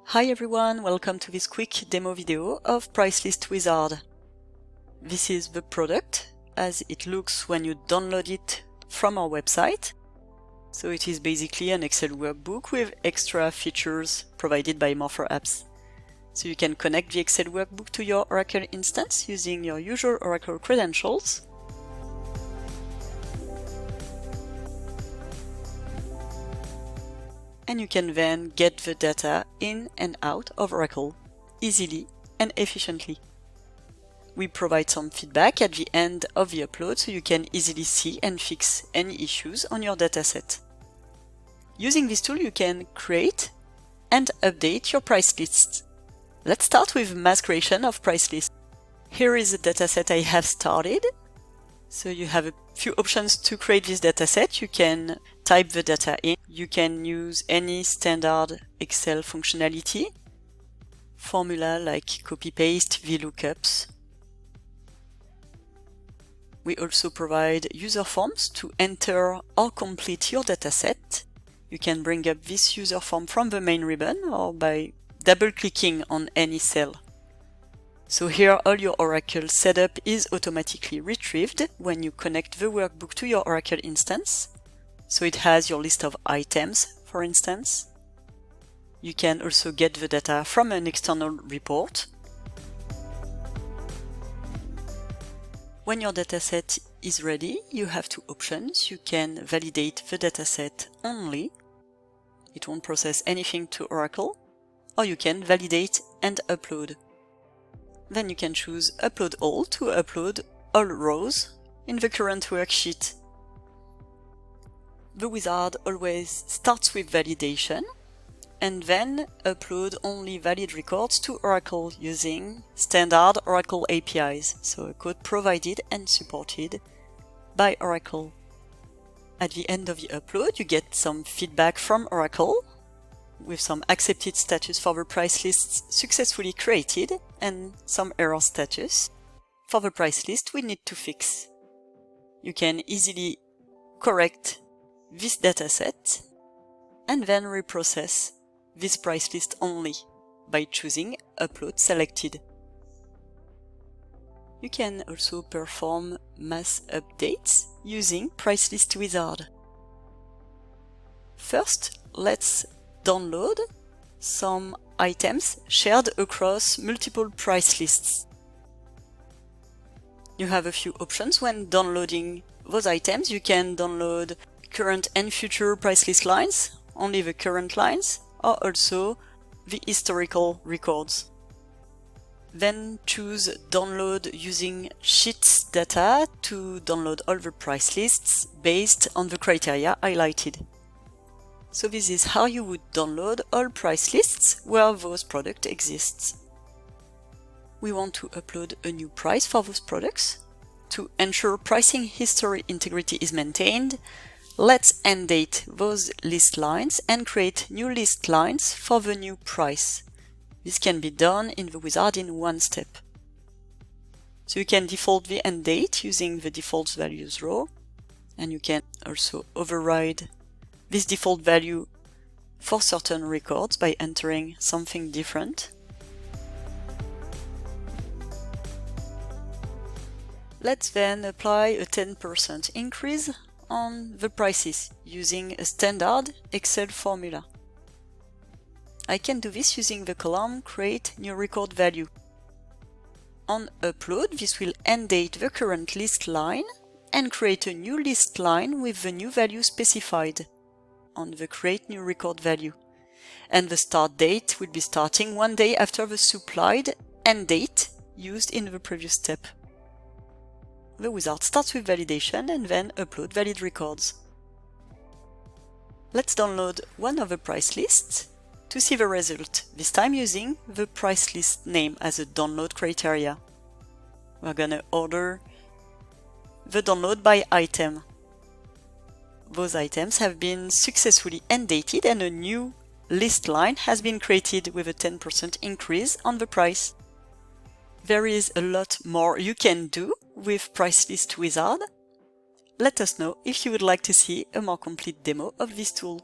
Hi everyone, welcome to this quick demo video of Price List Wizard. This is the product as it looks when you download it from our website. So it is basically an Excel workbook with extra features provided by Morpher Apps. So you can connect the Excel workbook to your Oracle instance using your usual Oracle credentials. And you can then get the data in and out of Oracle easily and efficiently. We provide some feedback at the end of the upload so you can easily see and fix any issues on your dataset. Using this tool, you can create and update your price lists. Let's start with mass creation of price lists. Here is the dataset I have started. So you have a few options to create this dataset. You can type the data in. You can use any standard Excel functionality, formula like copy-paste, VLOOKUPs. We also provide user forms to enter or complete your dataset. You can bring up this user form from the main ribbon or by double-clicking on any cell. So here all your Oracle setup is automatically retrieved when you connect the workbook to your Oracle instance. So it has your list of items, for instance. You can also get the data from an external report. When your dataset is ready, you have two options. You can validate the dataset only. It won't process anything to Oracle. Or you can validate and upload. Then you can choose Upload All to upload all rows in the current worksheet. The wizard always starts with validation and then upload only valid records to Oracle using standard Oracle APIs, so a code provided and supported by Oracle. At the end of the upload, you get some feedback from Oracle with some accepted status for the price lists successfully created and some error status for the price list we need to fix. You can easily correct this dataset and then reprocess this price list only by choosing Upload Selected. You can also perform mass updates using Price List Wizard. First, let's download some items shared across multiple price lists. You have a few options when downloading those items. You can download current and future price list lines, only the current lines, or also the historical records. Then choose Download using Sheets data to download all the price lists based on the criteria highlighted. So this is how you would download all price lists where those products exist. We want to upload a new price for those products. To ensure pricing history integrity is maintained, let's end-date those list lines and create new list lines for the new price. This can be done in the wizard in one step. So you can default the end date using the default values row, and you can also override this default value for certain records by entering something different. Let's then apply a 10% increase on the prices using a standard Excel formula. I can do this using the column Create New Record Value. On Upload, this will end-date the current list line and create a new list line with the new value specified on the Create New Record Value. And the start date will be starting one day after the supplied end date used in the previous step. The wizard starts with validation and then upload valid records. Let's download one of the price lists to see the result, this time using the price list name as a download criteria. We're gonna order the download by item. Those items have been successfully end-dated and a new list line has been created with a 10% increase on the price. There is a lot more you can do with Price List Wizard. Let us know if you would like to see a more complete demo of this tool.